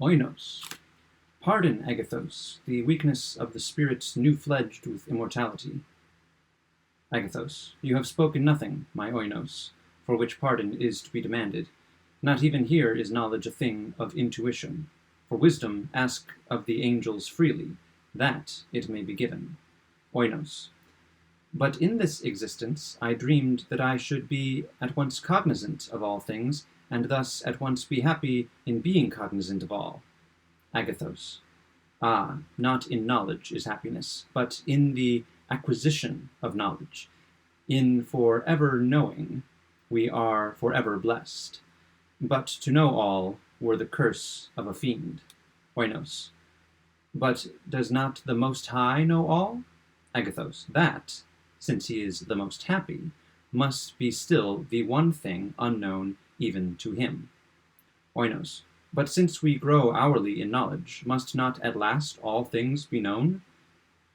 Oinos. Pardon, Agathos, the weakness of the spirits new-fledged with immortality. Agathos. You have spoken nothing, my Oinos, for which pardon is to be demanded. Not even here is knowledge a thing of intuition. For wisdom ask of the angels freely, that it may be given. Oinos. But in this existence I dreamed that I should be at once cognizant of all things, and thus at once be happy in being cognizant of all. Agathos. Ah, not in knowledge is happiness, but in the acquisition of knowledge. In forever knowing, we are forever blessed. But to know all were the curse of a fiend. Oinos. But does not the Most High know all? Agathos. That, since he is the most happy, must be still the one thing unknown even to him. Oinos. But since we grow hourly in knowledge, must not at last all things be known?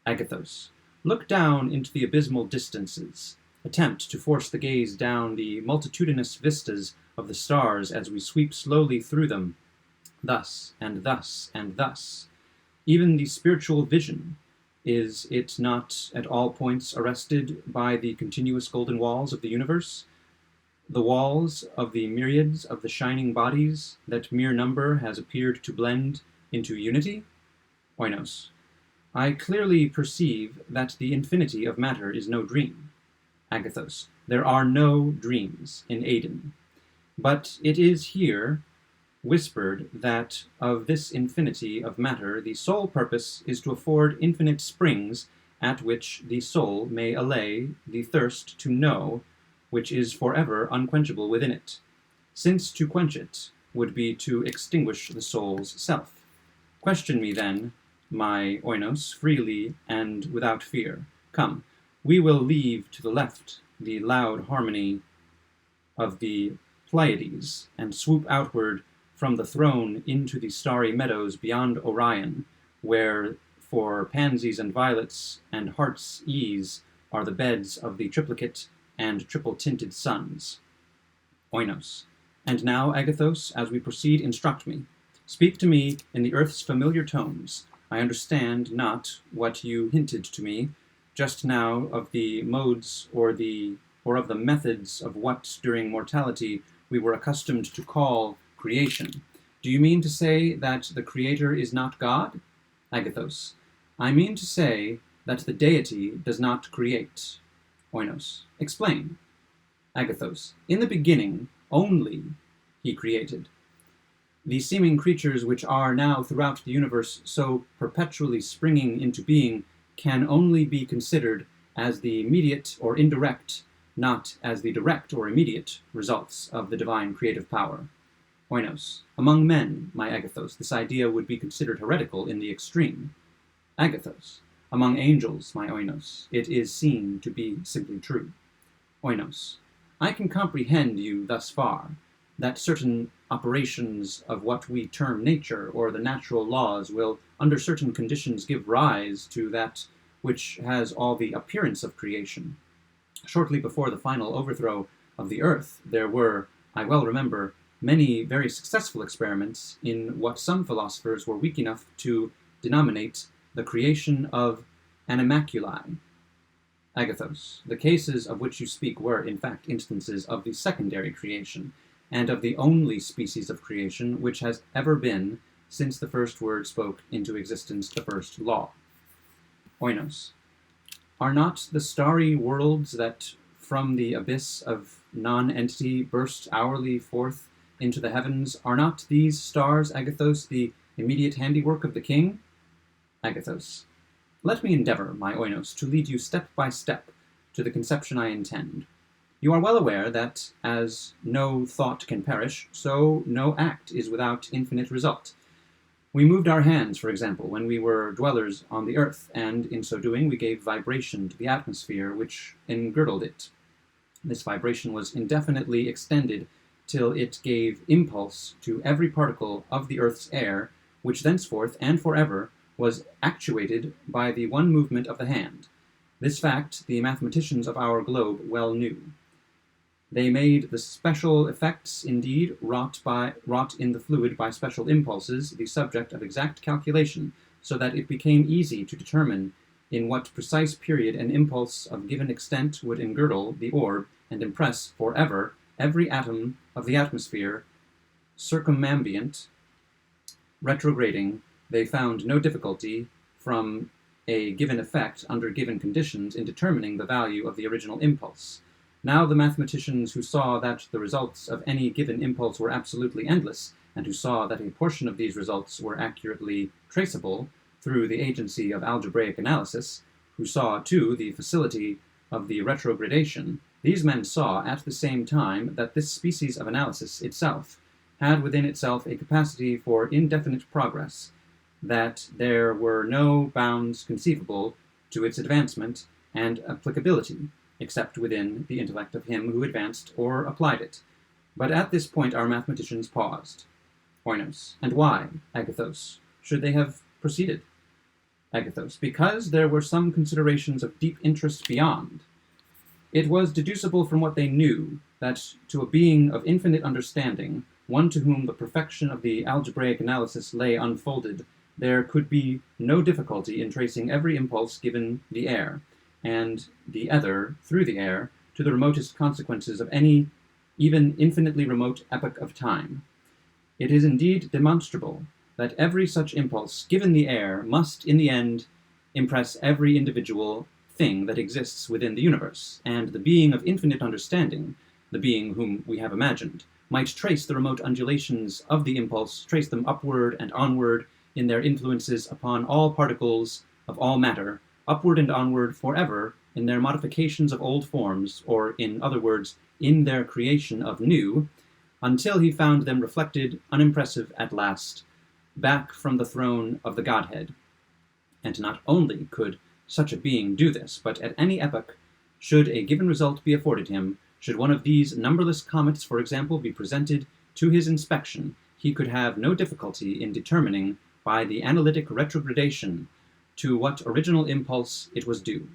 Agathos. Look down into the abysmal distances. Attempt to force the gaze down the multitudinous vistas of the stars as we sweep slowly through them, thus and thus and thus. Even the spiritual vision, is it not at all points arrested by the continuous golden walls of the universe? The walls of the myriads of the shining bodies that mere number has appeared to blend into unity? Oinos. I clearly perceive that the infinity of matter is no dream. Agathos. There are no dreams in Aden. But it is here whispered that of this infinity of matter the sole purpose is to afford infinite springs at which the soul may allay the thirst to know which is forever unquenchable within it, since to quench it would be to extinguish the soul's self. Question me then, my Oinos, freely and without fear. Come, we will leave to the left the loud harmony of the Pleiades, and swoop outward from the throne into the starry meadows beyond Orion, where for pansies and violets and heart's ease are the beds of the triplicate and triple-tinted suns. Oinos. And now, Agathos, as we proceed, instruct me. Speak to me in the earth's familiar tones. I understand not what you hinted to me just now of the modes or of the methods of what during mortality we were accustomed to call creation. Do you mean to say that the Creator is not God? Agathos. I mean to say that the deity does not create. Oinos. Explain. Agathos. In the beginning only he created. The seeming creatures which are now throughout the universe so perpetually springing into being can only be considered as the immediate or indirect, not as the direct or immediate results of the divine creative power. Oinos. Among men, my Agathos, this idea would be considered heretical in the extreme. Agathos. Among angels, my Oinos, it is seen to be simply true. Oinos. I can comprehend you thus far, that certain operations of what we term nature or the natural laws will, under certain conditions, give rise to that which has all the appearance of creation. Shortly before the final overthrow of the earth, there were, I well remember, many very successful experiments in what some philosophers were weak enough to denominate the creation of animalculae. Agathos. The cases of which you speak were, in fact, instances of the secondary creation, and of the only species of creation which has ever been, since the first word spoke into existence the first law. Oinos. Are not the starry worlds that from the abyss of non-entity burst hourly forth into the heavens, are not these stars, Agathos, the immediate handiwork of the king? Agathos. Let me endeavor, my Oinos, to lead you step by step to the conception I intend. You are well aware that, as no thought can perish, so no act is without infinite result. We moved our hands, for example, when we were dwellers on the earth, and in so doing we gave vibration to the atmosphere which engirdled it. This vibration was indefinitely extended till it gave impulse to every particle of the earth's air, which thenceforth and forever was actuated by the one movement of the hand. This fact the mathematicians of our globe well knew. They made the special effects, indeed, wrought in the fluid by special impulses, the subject of exact calculation, so that it became easy to determine in what precise period an impulse of given extent would engirdle the orb and impress forever every atom of the atmosphere circumambient. Retrograding, they found no difficulty from a given effect under given conditions in determining the value of the original impulse. Now the mathematicians who saw that the results of any given impulse were absolutely endless, and who saw that a portion of these results were accurately traceable through the agency of algebraic analysis, who saw, too, the facility of the retrogradation, these men saw at the same time that this species of analysis itself had within itself a capacity for indefinite progress, that there were no bounds conceivable to its advancement and applicability, except within the intellect of him who advanced or applied it. But at this point our mathematicians paused. Oinos. And why, Agathos, should they have proceeded? Agathos. Because there were some considerations of deep interest beyond. It was deducible from what they knew that to a being of infinite understanding, one to whom the perfection of the algebraic analysis lay unfolded, there could be no difficulty in tracing every impulse given the air, and the ether through the air, to the remotest consequences of any, even infinitely remote epoch of time. It is indeed demonstrable that every such impulse given the air must, in the end, impress every individual thing that exists within the universe, and the being of infinite understanding, the being whom we have imagined, might trace the remote undulations of the impulse, trace them upward and onward in their influences upon all particles of all matter, upward and onward forever in their modifications of old forms, or, in other words, in their creation of new, until he found them reflected, unimpressive at last, back from the throne of the Godhead. And not only could such a being do this, but at any epoch, should a given result be afforded him, should one of these numberless comets, for example, be presented to his inspection, he could have no difficulty in determining, by the analytic retrogradation, to what original impulse it was due.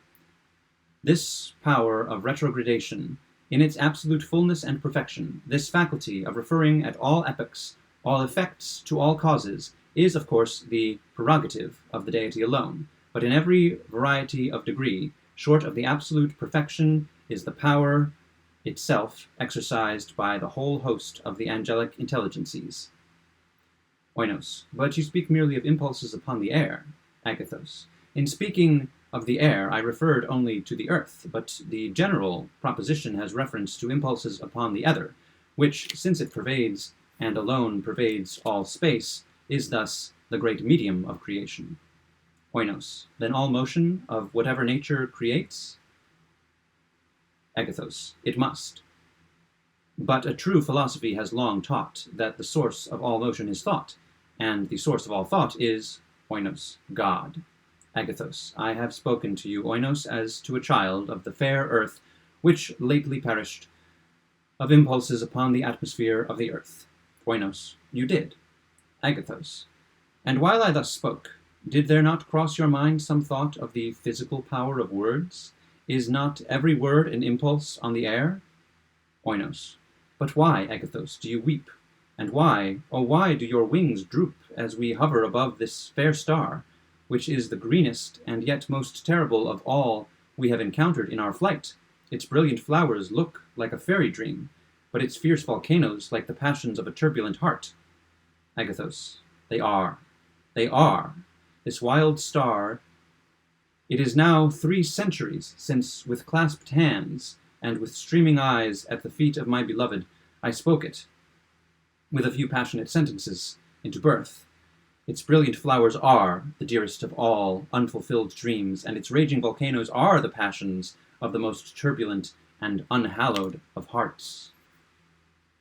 This power of retrogradation, in its absolute fullness and perfection, this faculty of referring at all epochs, all effects to all causes, is, of course, the prerogative of the deity alone, but in every variety of degree, short of the absolute perfection, is the power itself exercised by the whole host of the angelic intelligences. Oinos. But you speak merely of impulses upon the air. Agathos. In speaking of the air, I referred only to the earth, but the general proposition has reference to impulses upon the ether, which, since it pervades and alone pervades all space, is thus the great medium of creation. Oinos. Then all motion of whatever nature creates? Agathos. It must. But a true philosophy has long taught that the source of all motion is thought, and the source of all thought is, Oinos, God. Agathos. I have spoken to you, Oinos, as to a child of the fair earth, which lately perished, of impulses upon the atmosphere of the earth. Oinos. You did. Agathos. And while I thus spoke, did there not cross your mind some thought of the physical power of words? Is not every word an impulse on the air? Oinos. But why, Agathos, do you weep? And why, oh why do your wings droop as we hover above this fair star, which is the greenest and yet most terrible of all we have encountered in our flight? Its brilliant flowers look like a fairy dream, but its fierce volcanoes like the passions of a turbulent heart. Agathos. They are. They are. This wild star, it is now 3 centuries since, with clasped hands and with streaming eyes at the feet of my beloved, I spoke it, with a few passionate sentences, into birth. Its brilliant flowers are the dearest of all unfulfilled dreams, and its raging volcanoes are the passions of the most turbulent and unhallowed of hearts.